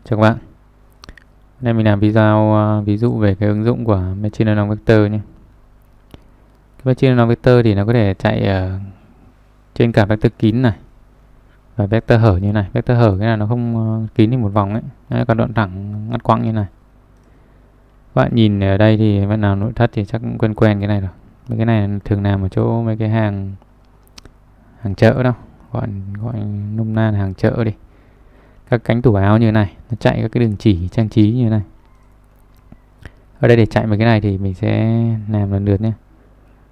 Chào các bạn. Hôm nay mình làm video ví dụ về cái ứng dụng của Machine Learning Vector nhé. Cái Machine Learning Vector thì nó có thể chạy ở trên cả vector kín này và vector hở như này. Vector hở cái là nó không kín thì một vòng ấy, nó còn đoạn thẳng ngắt quãng như này. Các bạn nhìn ở đây thì bạn nào nội thất thì chắc cũng quen cái này rồi. Mấy cái này thường làm ở chỗ mấy cái hàng chợ đâu, gọi nôm na là hàng chợ đi. Các cánh tủ áo như này, nó chạy các cái đường chỉ trang trí như này. Ở đây để chạy mấy cái này thì mình sẽ làm lần lượt nhé.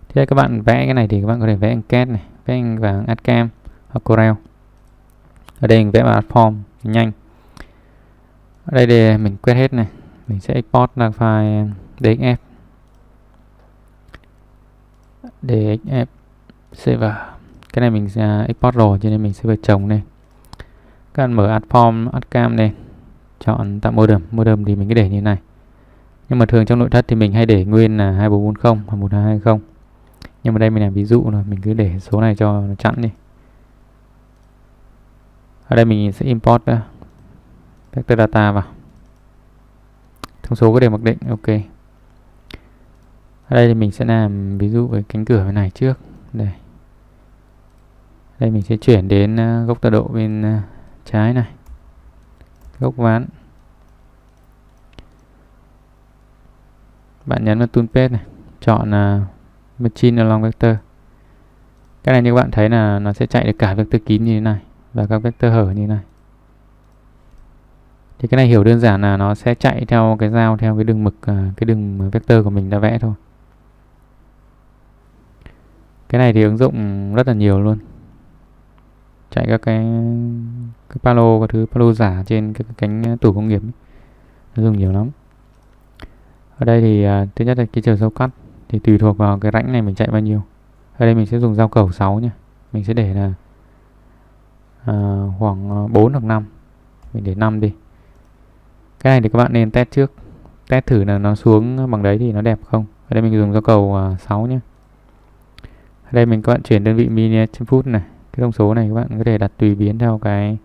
Thế các bạn vẽ cái này thì các bạn có thể vẽ bằng CAD này, vẽ bằng ArcCam hoặc Corel. Ở đây mình vẽ bằng Artform nhanh. Ở đây để mình quét hết này, mình sẽ export ra file DXF. DXF Server. Cái này mình sẽ export rồi cho nên mình sẽ phải trồng đây. Các bạn mở Artform, ArcCam này, chọn tạo modem thì mình cứ để như này. Nhưng mà thường trong nội thất thì mình hay để nguyên là 2440 hoặc 1220. Nhưng mà đây mình làm ví dụ rồi, mình cứ để số này cho nó chẵn đi. Ở đây mình sẽ import vector data vào. Thông số có đều mặc định, ok. Ở đây thì mình sẽ làm ví dụ với cánh cửa này trước. Đây mình sẽ chuyển đến góc tọa độ bên trái này. Góc ván. Bạn nhấn vào toolpath này, chọn Machine Along Vector. Cái này như các bạn thấy là nó sẽ chạy được cả vector kín như thế này và các vector hở như thế này. Thì cái này hiểu đơn giản là nó sẽ chạy theo cái dao, theo cái đường mực, cái đường vector của mình đã vẽ thôi. Cái này thì ứng dụng rất là nhiều luôn. Chạy các cái palo, các thứ palo giả trên cái cánh tủ công nghiệp ấy. Nó dùng nhiều lắm. Ở đây thì thứ nhất là cái chiều sâu cắt thì tùy thuộc vào cái rãnh này mình chạy bao nhiêu. Ở đây mình sẽ dùng dao cầu 6 nhé. Mình sẽ để là khoảng 4 hoặc 5. Mình để 5 đi. Cái này thì các bạn nên test trước. Test thử là nó xuống bằng đấy thì nó đẹp không. Ở đây mình dùng dao cầu 6 nhé. Ở đây mình các bạn chuyển đơn vị mm phút này. Cái thông số này các bạn có thể đặt tùy biến theo cái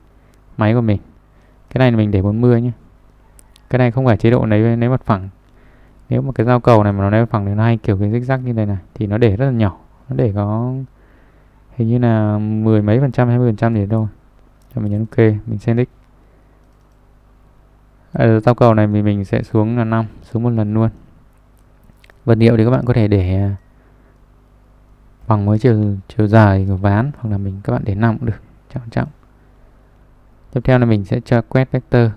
máy của mình. Cái này mình để 40 nhé. Cái này không phải chế độ lấy mặt phẳng. Nếu mà cái dao cầu này mà nó lấy mặt phẳng thì nó hay kiểu cái zigzag như này này thì nó để rất là nhỏ. Nó để có hình như là 10 mấy %, 20% gì thôi. Cho mình nhấn ok, mình xem đích. Dao cầu này thì mình sẽ xuống là 5, xuống một lần luôn. Vật liệu thì các bạn có thể để bằng với chiều dài của ván, hoặc là các bạn để 5 cũng được, chẳng quan trọng. Tiếp theo là mình sẽ cho quét vector.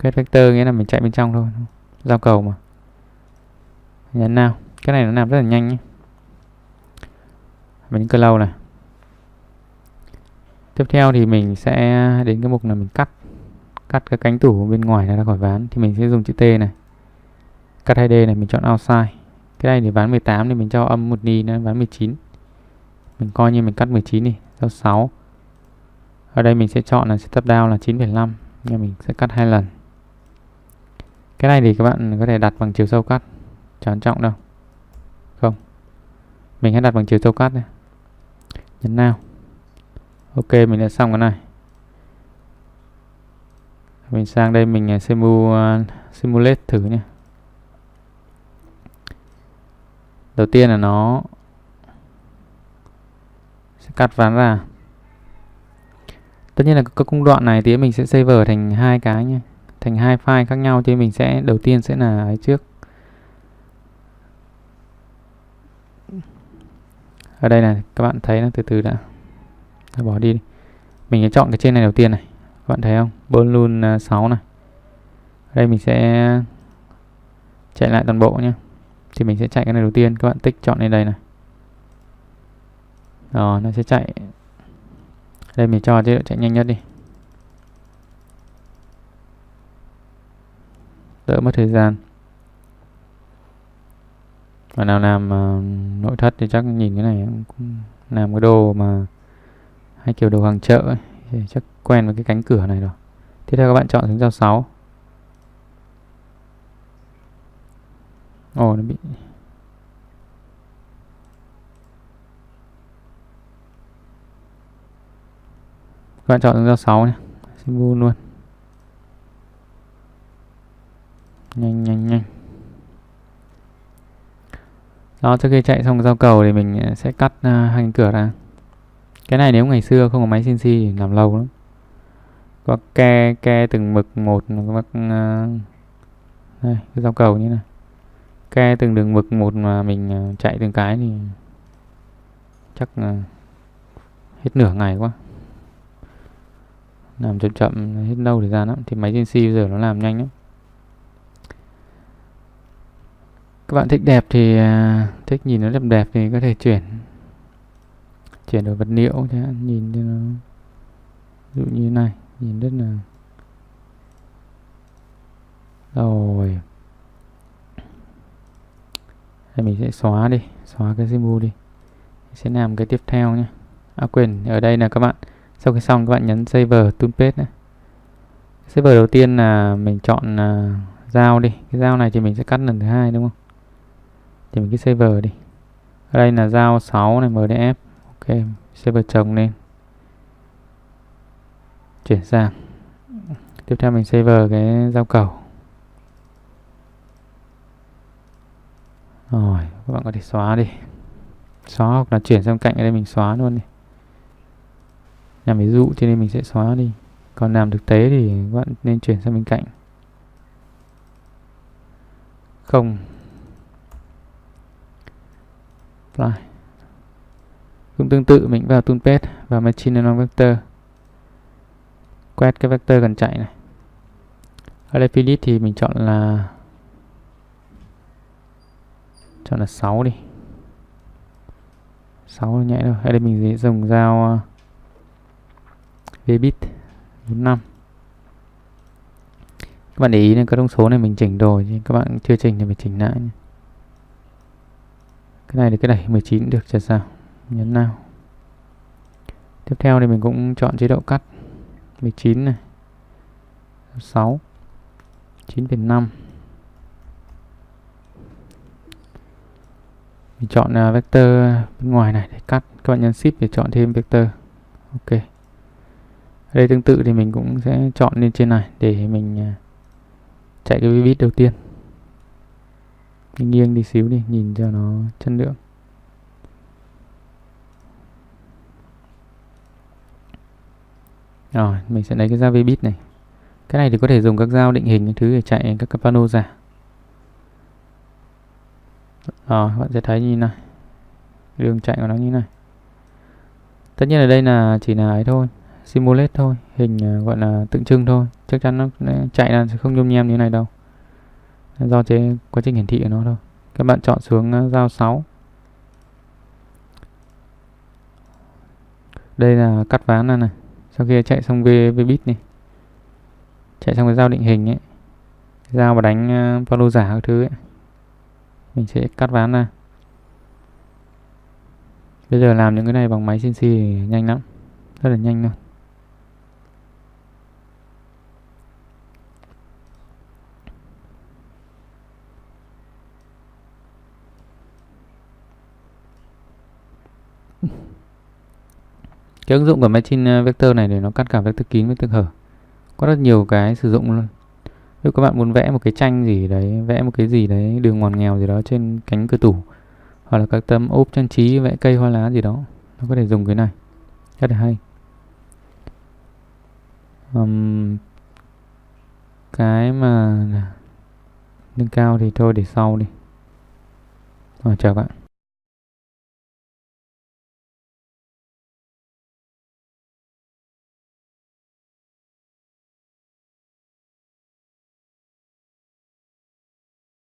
Quét vector nghĩa là mình chạy bên trong thôi, dao cầu mà. Nhấn nào. Cái này nó làm rất là nhanh nhé. Mình cơ lâu này. Tiếp theo thì mình sẽ đến cái mục là mình cắt cái cánh tủ bên ngoài này ra khỏi ván, thì mình sẽ dùng chữ T này. Cắt 2D này mình chọn outside. Cái này thì ván 18 thì mình cho âm 1 ni nữa, ván 19. Mình coi như mình cắt 19 đi, dao 6. Ở đây mình sẽ chọn là setup down là 9,5, nhưng mình sẽ cắt 2 lần. Cái này thì các bạn có thể đặt bằng chiều sâu cắt, chẳng quan trọng đâu. Không. Mình hãy đặt bằng chiều sâu cắt này. Nhấn nào. Ok, mình đã xong cái này. Mình sang đây mình simulate thử nhé. Đầu tiên là nó sẽ cắt ván ra. Tất nhiên là cái cung đoạn này thì mình sẽ save thành hai cái nhé, thành hai file khác nhau. Thì mình sẽ đầu tiên sẽ là ấy trước. Ở đây này các bạn thấy nó từ từ đã bỏ đi. Mình sẽ chọn cái trên này đầu tiên này, các bạn thấy không, balloon 6 này. Ở đây mình sẽ chạy lại toàn bộ nhé. Thì mình sẽ chạy cái này đầu tiên, các bạn tích chọn lên đây này. Rồi nó sẽ chạy. Đây mình cho chế độ chạy nhanh nhất đi, đỡ mất thời gian. Và nào làm nội thất thì chắc nhìn cái này cũng làm cái đồ mà hay kiểu đồ hàng chợ ấy, thì chắc quen với cái cánh cửa này rồi. Tiếp theo các bạn chọn xuống dao 6. Ồ, nó bị. Các bạn chọn xuống dao 6 nhé, symbol luôn. Nhanh nhanh nhanh. Đó, trước khi chạy xong giao cầu thì mình sẽ cắt hai cánh cửa ra. Cái này nếu ngày xưa không có máy CNC thì làm lâu lắm. Có ke từng mực một, đây, cái giao cầu như này. Ke từng đường mực một mà mình chạy từng cái thì chắc hết nửa ngày quá. Làm chậm chậm hết lâu thời gian lắm. Thì máy CNC bây giờ nó làm nhanh lắm. Các bạn thích đẹp thì thích nhìn nó đẹp đẹp thì có thể chuyển đổi vật liệu thế, nhìn cho nó ví dụ như thế này, nhìn rất là rồi. Thì mình sẽ xóa cái symbol đi. Mình sẽ làm cái tiếp theo nhé. Quên, ở đây là các bạn sau khi xong các bạn nhấn Save Toolpage này. Save đầu tiên là mình chọn dao đi. Cái dao này thì mình sẽ cắt lần thứ hai đúng không? Thì mình cứ Save đi. Ở đây là dao 6 này, MDF. Ok, Save chồng lên. Chuyển sang. Tiếp theo mình Save cái dao cầu. Rồi, các bạn có thể xóa đi. Xóa hoặc là chuyển sang cạnh ở đây mình xóa luôn đi. Làm ví dụ cho nên mình sẽ xóa đi. Còn làm thực tế thì các bạn nên chuyển sang bên cạnh. Không. Fly. Cũng tương tự mình vào Toolpage và Machine Learning Vector. Quét cái vector cần chạy này. Ở đây Philip thì mình chọn là 6 đi. 6 nhẹ rồi. Ở đây mình sẽ dùng dao Vbit 45. Các bạn để ý nên các thông số này mình chỉnh rồi, nhưng các bạn chưa chỉnh thì phải chỉnh lại nhé. Cái này thì cái đẩy 19 được chứ sao. Nhấn nào. Tiếp theo thì mình cũng chọn chế độ cắt 19 này, 6, 9,5. Mình chọn vector bên ngoài này để cắt. Các bạn nhấn Shift để chọn thêm vector. Ok. Ở đây tương tự thì mình cũng sẽ chọn lên trên này để mình chạy cái vbit đầu tiên. Mình nghiêng đi xíu đi, nhìn cho nó chất lượng. Rồi, mình sẽ lấy cái dao vbit này. Cái này thì có thể dùng các dao định hình những thứ để chạy các cái pano giả. Rồi, bạn sẽ thấy như này. Đường chạy của nó như này. Tất nhiên ở đây là chỉ là ấy thôi, simulate thôi, hình gọi là tượng trưng thôi. Chắc chắn nó chạy là sẽ không nhôm nhem như thế này đâu. Do quá trình hiển thị của nó thôi. Các bạn chọn xuống dao 6. Đây là cắt ván ra này. Sau khi chạy xong vbit này, chạy xong cái dao định hình ấy, dao mà đánh pano giả các thứ ấy, mình sẽ cắt ván ra. Bây giờ làm những cái này bằng máy CNC thì nhanh lắm, rất là nhanh luôn. Cái ứng dụng của Machine Vector này để nó cắt cả vector kín vector hở. Có rất nhiều cái sử dụng luôn. Nếu các bạn muốn vẽ một cái tranh gì đấy, vẽ một cái gì đấy, đường ngoằn nghèo gì đó trên cánh cửa tủ, hoặc là các tấm ốp trang trí, vẽ cây hoa lá gì đó, nó có thể dùng cái này. Rất là hay. Cái mà nâng cao thì thôi để sau đi. Chào bạn.